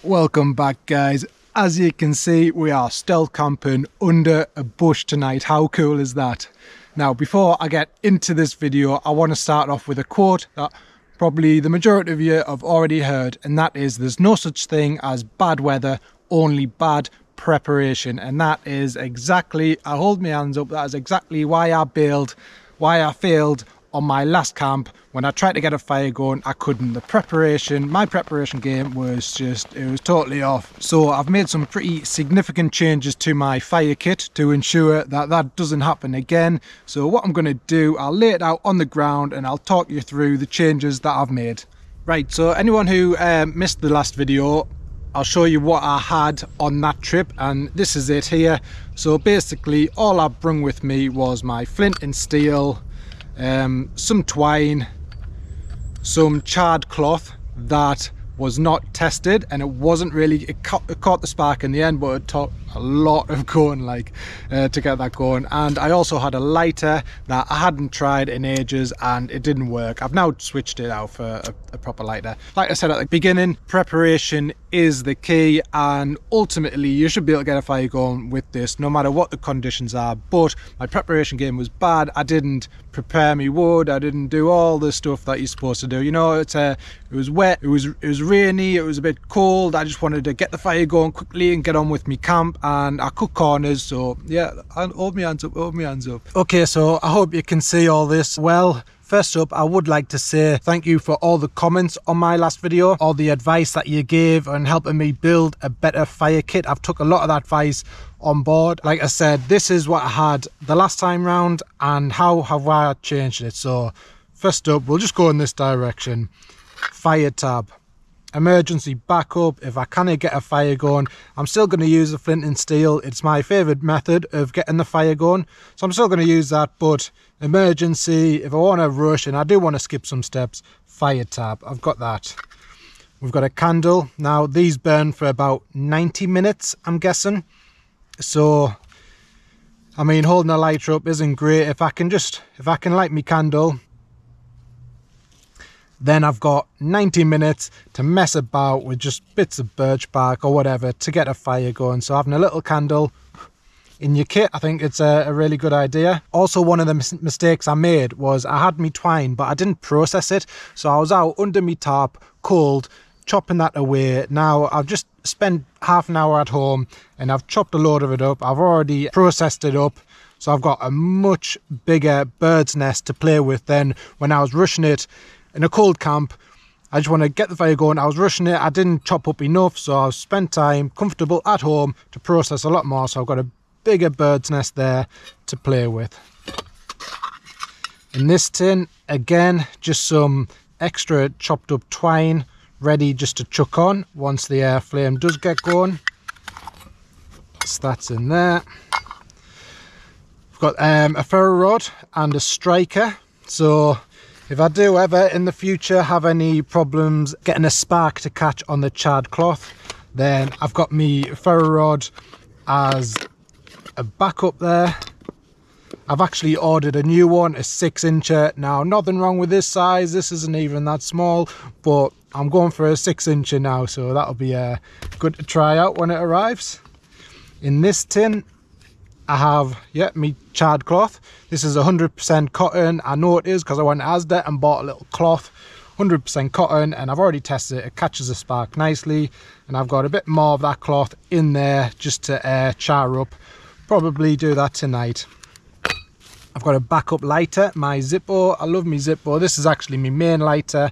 Welcome back, guys. As you can see, we are stealth camping under a bush tonight. How cool is that? Now, before I get into this video, I want to start off with a quote that probably the majority of you have already heard, and that is, there's no such thing as bad weather, only bad preparation. And that is exactly, I hold my hands up, that is exactly why I failed on my last camp. When I tried to get a fire going, I couldn't. My preparation game was it was totally off. So I've made some pretty significant changes to my fire kit to ensure that that doesn't happen again. So what I'm going to do, I'll lay it out on the ground and I'll talk you through the changes that I've made. Right, so anyone who missed the last video, I'll show you what I had on that trip, and this is it here. So basically all I brought with me was my flint and steel, some twine, some charred cloth that was not tested, and it caught the spark in the end, but it took a lot of going to get that going. And I also had a lighter that I hadn't tried in ages and it didn't work. I've now switched it out for a proper lighter. Like I said at the beginning, preparation is the key, and ultimately you should be able to get a fire going with this no matter what the conditions are. But my preparation game was bad. I didn't prepare me wood, I didn't do all the stuff that you're supposed to do. You know, it was wet, it was rainy, it was a bit cold. I just wanted to get the fire going quickly and get on with me camp, and I cut corners. So yeah, hold my hands up. Okay, so I hope you can see all this well. First up, I would like to say thank you for all the comments on my last video, all the advice that you gave and helping me build a better fire kit. I've took a lot of that advice on board. Like I said, this is what I had the last time round, and how have I changed it. So first up, we'll just go in this direction. Fire tab, emergency backup. If I can't get a fire going, I'm still going to use the flint and steel. It's my favorite method of getting the fire going, so I'm still going to use that. But emergency, if I want to rush and I do want to skip some steps, fire tab, I've got that. We've got a candle. Now these burn for about 90 minutes, I'm guessing. So I mean, holding a lighter up isn't great. If I can light my candle, then I've got 90 minutes to mess about with just bits of birch bark or whatever to get a fire going. So having a little candle in your kit, I think it's a really good idea. Also, one of the mistakes I made was I had me twine, but I didn't process it. So I was out under me tarp, cold, chopping that away. Now I've just spent half an hour at home and I've chopped a load of it up. I've already processed it up. So I've got a much bigger bird's nest to play with than when I was rushing it in a cold camp. I just want to get the fire going. I was rushing it. I didn't chop up enough. So I've spent time comfortable at home to process a lot more. So I've got a bigger bird's nest there to play with. In this tin, again, just some extra chopped up twine ready just to chuck on once the flame does get going. So that's in there. I've got a ferro rod and a striker. So if I do ever in the future have any problems getting a spark to catch on the charred cloth, then I've got me ferro rod as a backup there. I've actually ordered a new one, a 6-incher. Now, nothing wrong with this size, this isn't even that small, but I'm going for a 6-incher now, so that'll be good to try out when it arrives. In this tin, I have, me charred cloth. This is 100% cotton. I know it is because I went to Asda and bought a little cloth. 100% cotton, and I've already tested it. It catches a spark nicely, and I've got a bit more of that cloth in there just to char up. Probably do that tonight. I've got a backup lighter, my Zippo. I love my Zippo. This is actually my main lighter.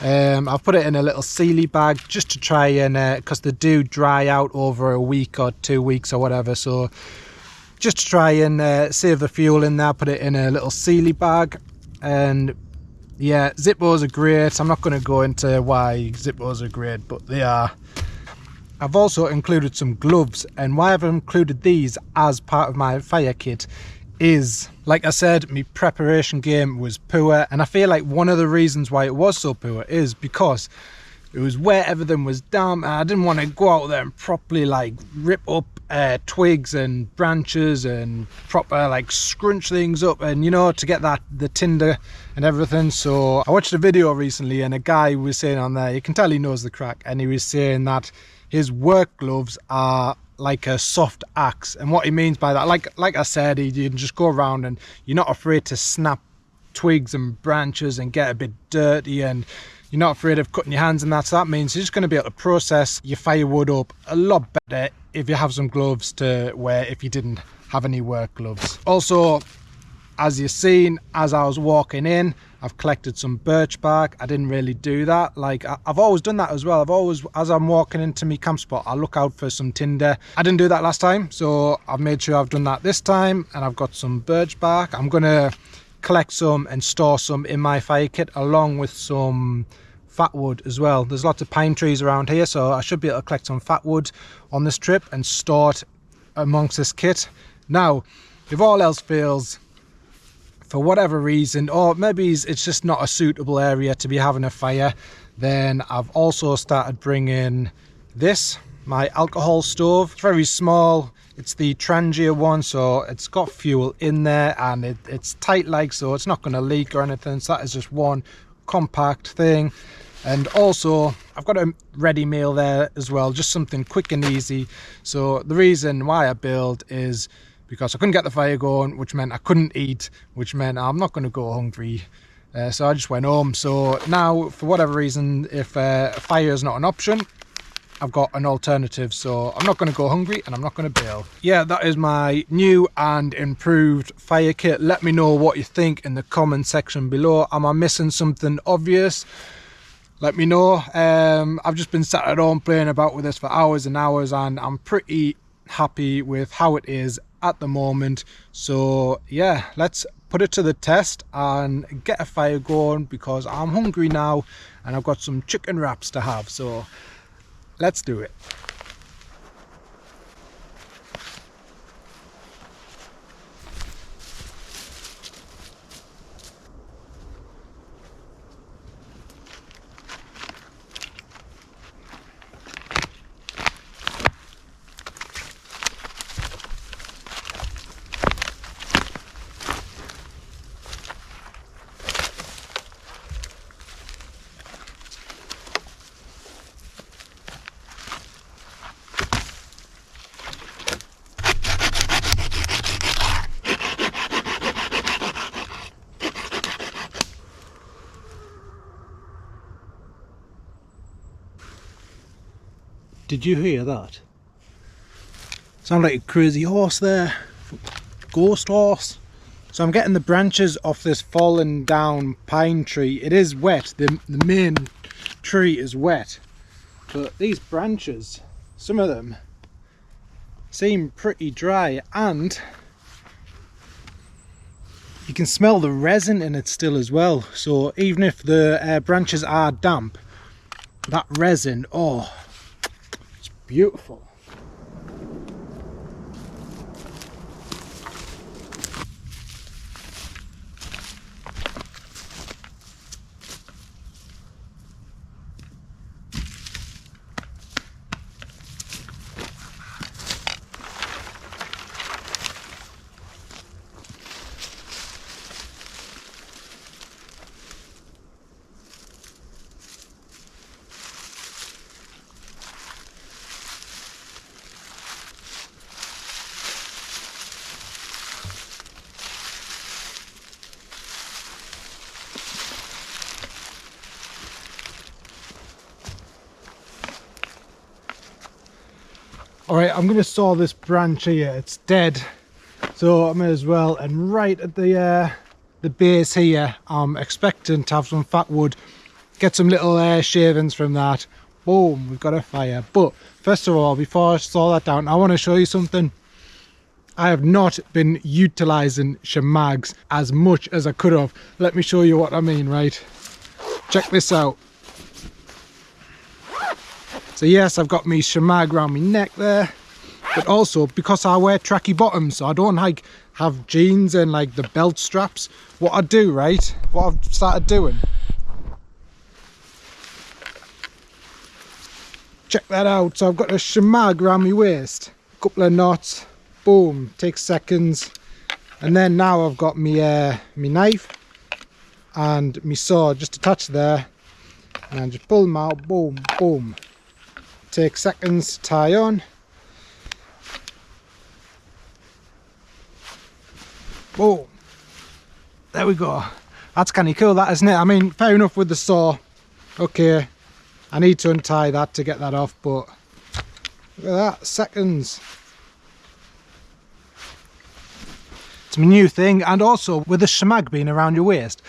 I've put it in a little sealy bag just to try and, because they do dry out over a week or 2 weeks or whatever. So just to try and save the fuel in there, put it in a little sealy bag. And yeah, Zippos are great. I'm not going to go into why Zippos are great, but they are. I've also included some gloves, and why I've included these as part of my fire kit is, like I said, my preparation game was poor, and I feel like one of the reasons why it was so poor is because it was where everything was damp, and I didn't want to go out there and properly rip up twigs and branches and proper scrunch things up, and to get the tinder and everything. So I watched a video recently and a guy was saying on there, you can tell he knows the crack, and he was saying that his work gloves are like a soft axe. And what he means by that, like I said, you can just go around and you're not afraid to snap twigs and branches and get a bit dirty, and you're not afraid of cutting your hands and that. So that means you're just going to be able to process your firewood up a lot better if you have some gloves to wear if you didn't have any work gloves. Also, as you've seen, as I was walking in, I've collected some birch bark. I didn't really do that. Like, I've always done that as well. I've always, as I'm walking into my camp spot, I look out for some tinder. I didn't do that last time, so I've made sure I've done that this time, and I've got some birch bark. I'm gonna collect some and store some in my fire kit, along with some fat wood as well. There's lots of pine trees around here, so I should be able to collect some fat wood on this trip and store it amongst this kit. Now, if all else fails, for whatever reason, or maybe it's just not a suitable area to be having a fire, then I've also started bringing this, my alcohol stove. It's very small. It's the Trangia one, so it's got fuel in there, and it's tight, like, so it's not going to leak or anything. So that is just one compact thing. And also I've got a ready meal there as well, just something quick and easy. So the reason why I build is because I couldn't get the fire going, which meant I couldn't eat, which meant I'm not going to go hungry. So I just went home. So now, for whatever reason, if fire is not an option, I've got an alternative. So I'm not going to go hungry and I'm not going to bail. Yeah, that is my new and improved fire kit. Let me know what you think in the comment section below. Am I missing something obvious? Let me know. I've just been sat at home playing about with this for hours and hours, and I'm pretty happy with how it is at the moment. So yeah, let's put it to the test and get a fire going, because I'm hungry now and I've got some chicken wraps to have. So let's do it. Did you hear that? Sound like a crazy horse there. Ghost horse. So I'm getting the branches off this fallen down pine tree. It is wet. The main tree is wet. But these branches, some of them, seem pretty dry, and you can smell the resin in it still as well. So even if the branches are damp, that resin, oh, beautiful. Alright, I'm going to saw this branch here. It's dead, so I may as well. And right at the base here, I'm expecting to have some fat wood, get some little shavings from that. Boom, we've got a fire. But first of all, before I saw that down, I want to show you something. I have not been utilising shemags as much as I could have. Let me show you what I mean, right? Check this out. So yes, I've got me shemag around my neck there, but also because I wear tracky bottoms, so I don't like have jeans and like the belt straps. What I do, right, what I've started doing, check that out. So I've got a shemag around my waist, a couple of knots, boom, takes seconds. And then now I've got me me knife and my sword just attached there, and just pull them out, boom, boom. Take seconds to tie on. Whoa, there we go. That's kind of cool, that, isn't it? I mean, fair enough with the saw. Okay, I need to untie that to get that off, but look at that, seconds. It's my new thing. And also with the shemag being around your waist,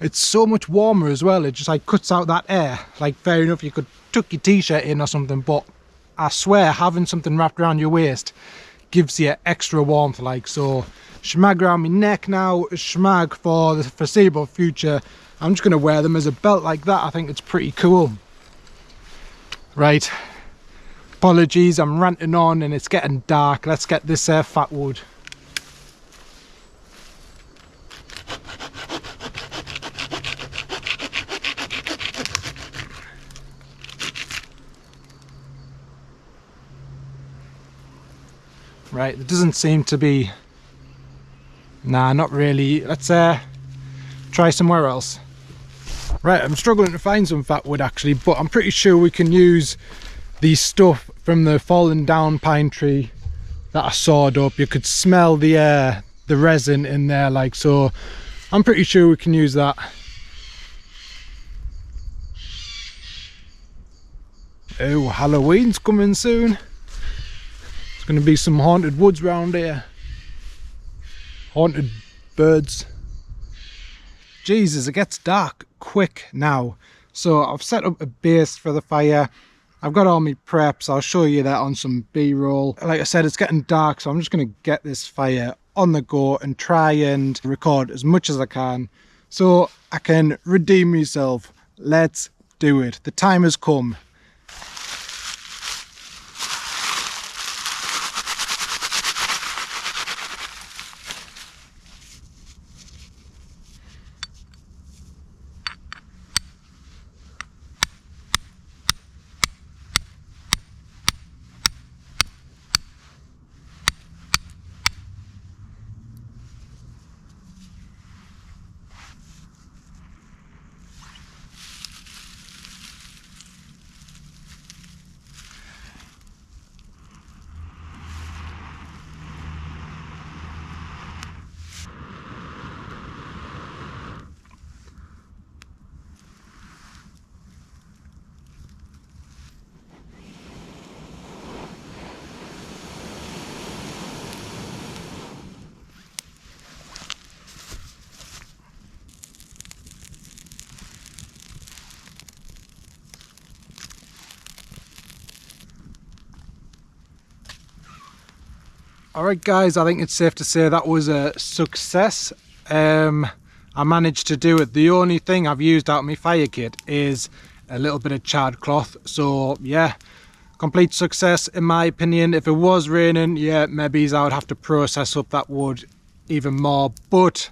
it's so much warmer as well. It just like cuts out that air. Like, fair enough, you could tuck your t-shirt in or something, but I swear having something wrapped around your waist gives you extra warmth. Like, so shemag around my neck now, shemag for the foreseeable future. I'm just going to wear them as a belt like that. I think it's pretty cool. Right, apologies, I'm ranting on and it's getting dark. Let's get this fat wood. Right, there doesn't seem to be... Nah, not really. Let's try somewhere else. Right, I'm struggling to find some fat wood actually, but I'm pretty sure we can use the stuff from the fallen down pine tree that I sawed up. You could smell the resin in there, like, so I'm pretty sure we can use that. Oh, Halloween's coming soon. There's going to be some haunted woods round here. Haunted birds. Jesus, it gets dark quick now. So I've set up a base for the fire. I've got all my preps. I'll show you that on some B-roll. Like I said, it's getting dark, so I'm just going to get this fire on the go and try and record as much as I can so I can redeem myself. Let's do it. The time has come. Alright guys, I think it's safe to say that was a success. I managed to do it. The only thing I've used out of my fire kit is a little bit of charred cloth. So yeah, complete success in my opinion. If it was raining, yeah, maybe I would have to process up that wood even more. But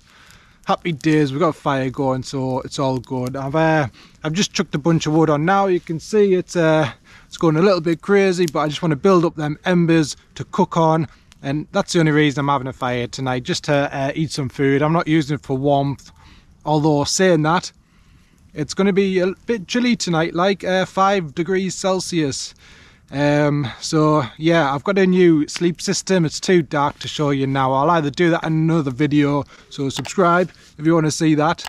happy days, we've got a fire going, so it's all good. I've just chucked a bunch of wood on now. You can see it's going a little bit crazy, but I just want to build up them embers to cook on. And that's the only reason I'm having a fire tonight, just to eat some food. I'm not using it for warmth, although saying that, it's going to be a bit chilly tonight, like 5 degrees Celsius. So yeah, I've got a new sleep system. It's too dark to show you now. I'll either do that in another video, so subscribe if you want to see that,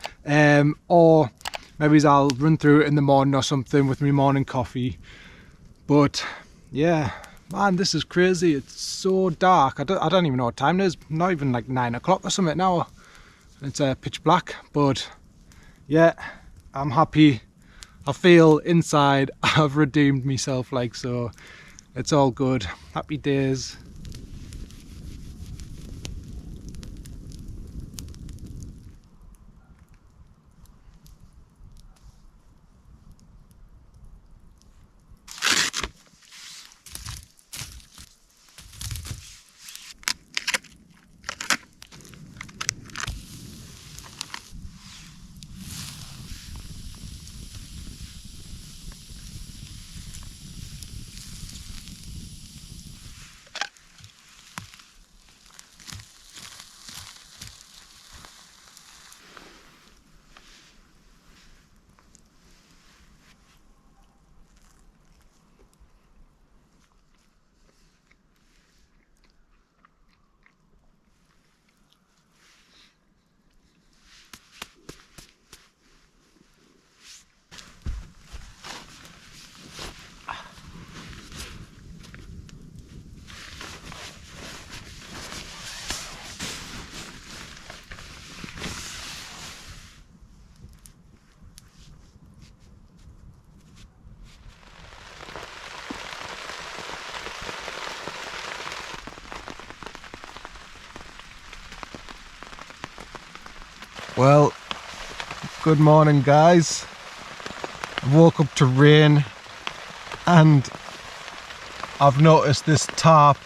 or maybe I'll run through it in the morning or something with my morning coffee. But yeah, man, this is crazy. It's so dark. I don't even know what time it is. Not even like 9 o'clock or something now. It's pitch black. But yeah, I'm happy. I feel inside I've redeemed myself, like, so it's all good. Happy days. Well, good morning guys. I woke up to rain and I've noticed this tarp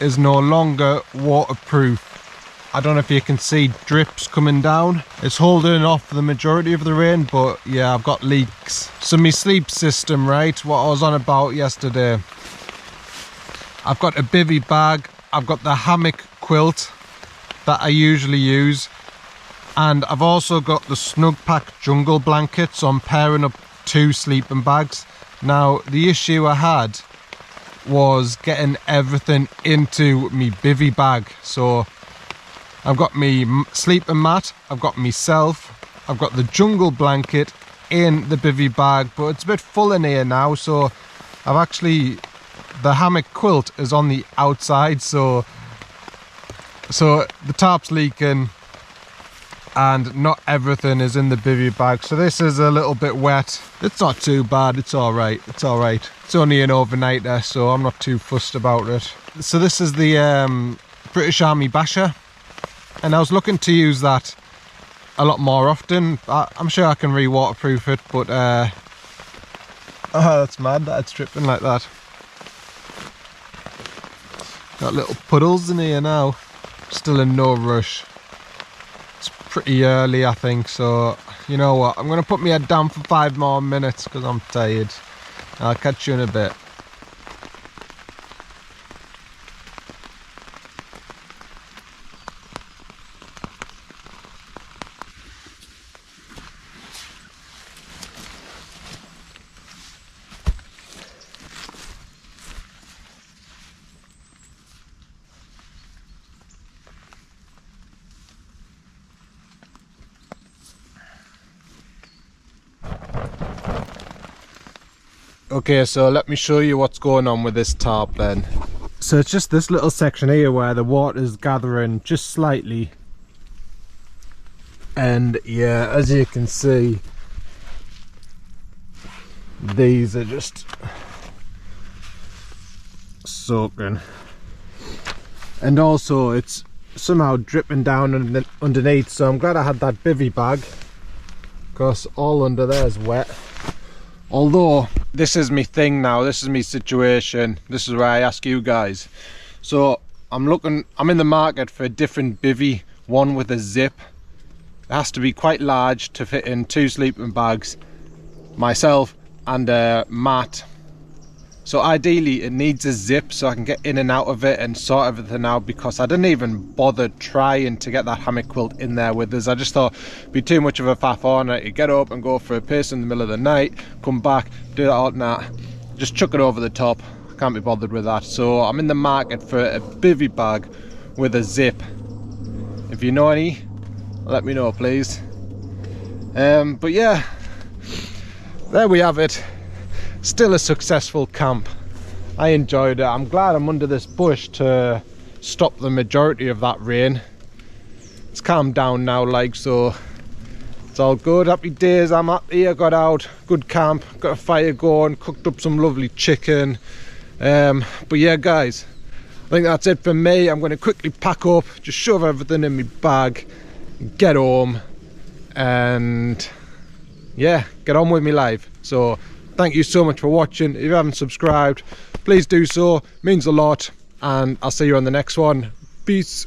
is no longer waterproof. I don't know if you can see drips coming down. It's holding off the majority of the rain, but yeah, I've got leaks. So my sleep system, right, what I was on about yesterday. I've got a bivvy bag, I've got the hammock quilt that I usually use, and I've also got the Snug Pack jungle blanket, so I'm pairing up 2 sleeping bags. Now, the issue I had was getting everything into me bivvy bag. So I've got me sleeping mat, I've got myself, I've got the jungle blanket in the bivvy bag, but it's a bit full in here now, so I've actually, the hammock quilt is on the outside, so the tarp's leaking and not everything is in the bivvy bag, so this is a little bit wet. It's not too bad, it's alright, it's alright. It's only an overnighter, so I'm not too fussed about it. So this is the British Army basha, and I was looking to use that a lot more often. I'm sure I can re-waterproof it, but oh, that's mad that it's dripping like that. Got little puddles in here now. Still in no rush. It's pretty early, I think, so you know what, I'm gonna put my head down for 5 more minutes because I'm tired. I'll catch you in a bit. Okay, so let me show you what's going on with this tarp then. So it's just this little section here where the water is gathering just slightly. And yeah, as you can see, these are just soaking. And also it's somehow dripping down underneath, so I'm glad I had that bivvy bag, because all under there is wet. Although this is me thing now, this is me situation, this is where I ask you guys. So I'm in the market for a different bivvy, one with a zip. It has to be quite large to fit in 2 sleeping bags, myself and a mat. So ideally it needs a zip so I can get in and out of it and sort everything out, because I didn't even bother trying to get that hammock quilt in there with us. I just thought it'd be too much of a faff on it. You get up and go for a piss in the middle of the night, come back, do that all night, just chuck it over the top. Can't be bothered with that. So I'm in the market for a bivvy bag with a zip. If you know any, let me know please. But yeah, there we have it. Still a successful camp. I enjoyed it. I'm glad I'm under this bush to stop the majority of that rain. It's calmed down now, like, so it's all good. Happy days. I'm happy I got out. Good camp, got a fire going, cooked up some lovely chicken. But yeah guys, I think that's it for me. I'm going to quickly pack up, just shove everything in my bag, get home, and yeah, get on with my life. So thank you so much for watching. If you haven't subscribed, please do so. It means a lot, and I'll see you on the next one. Peace.